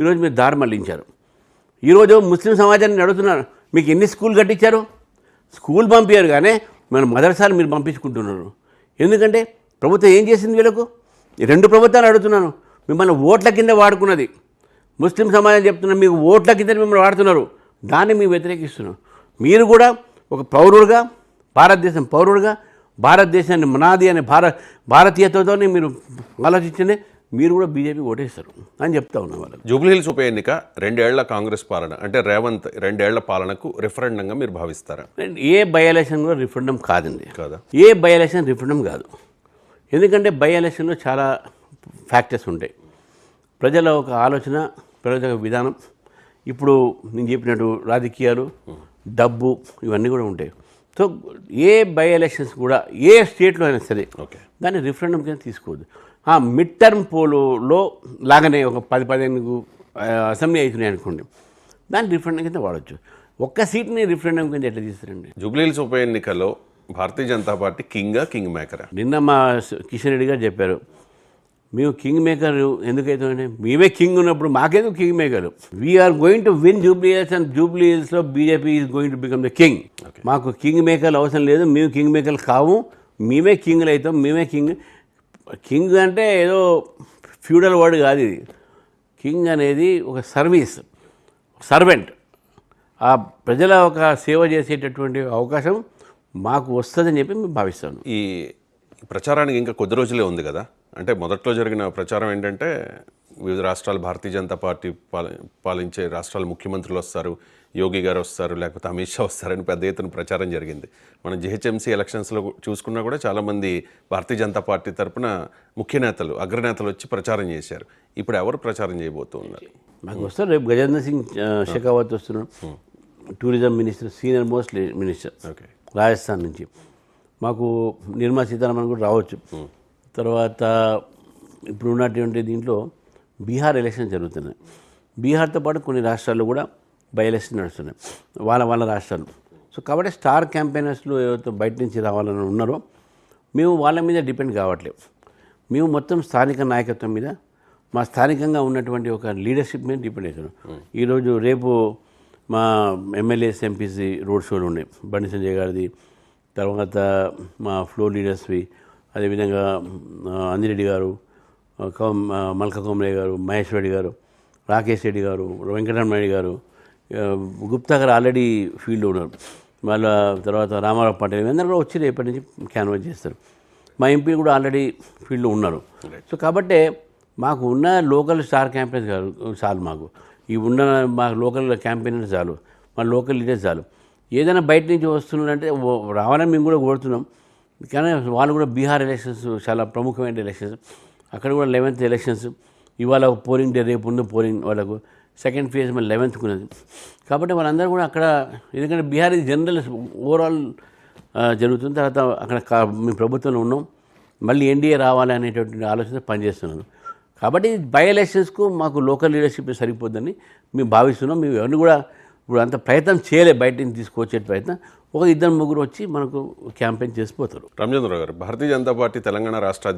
ఈరోజు మీరు దారి మళ్లించారు. ఈరోజు ముస్లిం సమాజాన్ని అడుగుతున్నారు, మీకు ఎన్ని స్కూల్ కట్టించారు? స్కూల్ పంపించారు కానీ మన మదర్సాలు మీరు పంపించుకుంటున్నారు. ఎందుకంటే ప్రభుత్వం ఏం చేసింది వీళ్ళకు? ఈ రెండు ప్రభుత్వాలు అడుగుతున్నాను. మిమ్మల్ని ఓట్ల కింద వాడుకున్నది ముస్లిం సమాజం చెప్తున్నారు, మీకు ఓట్ల కింద మిమ్మల్ని వాడుతున్నారు. దాన్ని మేము వ్యతిరేకిస్తున్నాం. మీరు కూడా ఒక పౌరుడుగా, భారతదేశం పౌరుడుగా, భారతదేశాన్ని మనాది అనే భారతీయతతో మీరు ఆలోచించండి, మీరు కూడా బీజేపీ ఓటేస్తారు అని చెప్తా ఉన్నాం వాళ్ళకి. జూబ్లీహిల్స్ ఉప ఎన్నిక 2 ఏళ్ల కాంగ్రెస్ పాలన అంటే రేవంత్ 2 ఏళ్ల పాలనకు రిఫరెండంగా మీరు భావిస్తారా? ఏ బై ఎలక్షన్ కూడా రిఫరెండం కాదండి. కాదా? ఏ బై ఎలక్షన్ రిఫరెండం కాదు. ఎందుకంటే బై ఎలక్షన్లో చాలా ఫ్యాక్టర్స్ ఉంటాయి. ప్రజల ఒక ఆలోచన, ప్రజల ఒక విధానం, ఇప్పుడు నేను చెప్పినట్టు రాజకీయాలు, డబ్బు, ఇవన్నీ కూడా ఉంటాయి. సో ఏ బై ఎలక్షన్స్ కూడా ఏ స్టేట్లో అయినా సరే దాన్ని రిఫరెండం కింద తీసుకోవద్దు. మిడ్ టర్మ్ పోలోలో లాగానే ఒక 10-15 అసెంబ్లీ అవుతున్నాయి అనుకోండి, దాన్ని రిఫరెండం కింద వాడచ్చు. ఒక్క సీట్ని రిఫరెండం కింద ఎట్లా తీస్తారండి? జూబ్లీహిల్స్ ఉప ఎన్నికలో భారతీయ జనతా పార్టీ కింగ్ మేకరా? నిన్న మా కిషన్ రెడ్డి గారు చెప్పారు, మేము కింగ్ మేకర్ ఎందుకైతే మేమే కింగ్ ఉన్నప్పుడు మాకేందుకు king maker? We're going to win Jubilee Hills and జూబ్లీహిల్స్లో BJP is going to become the king. మాకు కింగ్ మేకర్లు అవసరం లేదు, మేము కింగ్ మేకర్లు కావు, మేమే కింగ్లు అవుతాం, మేమే కింగ్. కింగ్ అంటే ఏదో ఫ్యూడల్ వర్డ్ కాదు ఇది. కింగ్ అనేది ఒక సర్వెంట్. ఆ ప్రజల ఒక సేవ చేసేటటువంటి అవకాశం మాకు వస్తుందని చెప్పి మేము భావిస్తాను. ఈ ప్రచారానికి ఇంకా కొద్ది రోజులే ఉంది కదా, అంటే మొదట్లో జరిగిన ప్రచారం ఏంటంటే వివిధ రాష్ట్రాలు భారతీయ జనతా పార్టీ పాలించే రాష్ట్రాల ముఖ్యమంత్రులు వస్తారు, యోగి గారు వస్తారు, లేకపోతే అమిత్ షా వస్తారని పెద్ద ఎత్తున ప్రచారం జరిగింది. మనం జిహెచ్ఎంసీ ఎలక్షన్స్లో చూసుకున్నా కూడా చాలామంది భారతీయ జనతా పార్టీ తరఫున ముఖ్య నేతలు, అగ్రనేతలు వచ్చి ప్రచారం చేశారు. ఇప్పుడు ఎవరు ప్రచారం చేయబోతూ ఉన్నారు? మాకు వస్తారు, రేపు గజేంద్ర సింగ్ షెకావత్ వస్తున్నారు, tourism minister, senior most minister Rajasthan నుంచి. మాకు నిర్మలా సీతారామన్ కూడా రావచ్చు. తర్వాత ఇప్పుడు ఉన్నటువంటి దీంట్లో బీహార్ ఎలక్షన్ జరుగుతున్నాయి. బీహార్తో పాటు కొన్ని రాష్ట్రాల్లో కూడా బై ఎలక్షన్ నడుస్తున్నాయి, వాళ్ళ రాష్ట్రాలు. సో కాబట్టి స్టార్ క్యాంపెయినర్స్లు ఎవరైతే బయట నుంచి రావాలని ఉన్నారో మేము వాళ్ళ మీద డిపెండ్ కావట్లేదు. మేము మొత్తం స్థానిక నాయకత్వం మీద, మా స్థానికంగా ఉన్నటువంటి ఒక లీడర్షిప్ మీద డిపెండ్ అవుతున్నాం. ఈరోజు రేపు మా ఎమ్మెల్యేస్, ఎంపీసీ రోడ్ షోలు ఉన్నాయి. బండి సంజయ్ గారిది, తర్వాత మా ఫ్లోర్ లీడర్స్వి, అదేవిధంగా అంజిరెడ్డి గారు, మల్క కోమలయ్య గారు, మహేష్ రెడ్డి గారు, రాకేష్ రెడ్డి గారు, వెంకటరమణ గారు, గుప్తా గారు ఆల్రెడీ ఫీల్డ్లో ఉన్నారు. వాళ్ళ తర్వాత రామారావు పటేల్, అందరూ కూడా వచ్చి రేపటి నుంచి క్యాన్వాస్ చేస్తారు. మా ఎంపీ కూడా ఆల్రెడీ ఫీల్డ్లో ఉన్నారు. సో కాబట్టి మాకు ఉన్న లోకల్ స్టార్ క్యాంపెయిన్స్ చాలు. మాకు ఈ ఉన్న మా లోకల్ క్యాంపెయినర్స్ చాలు, మా లోకల్ లీడర్స్ చాలు. ఏదైనా బయట నుంచి వస్తున్నారంటే రావాలని మేము కూడా కోరుతున్నాం. కానీ వాళ్ళు కూడా బీహార్ ఎలక్షన్స్ చాలా ప్రముఖమైన ఎలక్షన్స్, అక్కడ కూడా 11th ఎలక్షన్స్. ఇవాళ పోలింగ్ డే, రేపు ఉన్న పోలింగ్ వాళ్ళకు సెకండ్ ఫేజ్ మళ్ళీ 11th ఉన్నది. కాబట్టి వాళ్ళందరూ కూడా అక్కడ, ఎందుకంటే బీహార్ ఇది జనరల్ ఓవరాల్ జరుగుతుంది. తర్వాత అక్కడ మేము ప్రభుత్వంలో ఉన్నాం, మళ్ళీ ఎన్డీఏ రావాలి అనేటువంటి ఆలోచన పనిచేస్తున్నాను. కాబట్టి బై ఎలక్షన్స్కు మాకు లోకల్ లీడర్షిప్ సరిపోద్దని మేము భావిస్తున్నాం. మేము ఎవరిని కూడా ఇప్పుడు అంత ప్రయత్నం చేయలే, బయట నుంచి తీసుకొచ్చే ప్రయత్నం. 1-2 వచ్చి మనకు క్యాంపెయిన్ చేసిపోతారు. రామచంద్రరావు గారు, భారతీయ జనతా పార్టీ తెలంగాణ రాష్ట్ర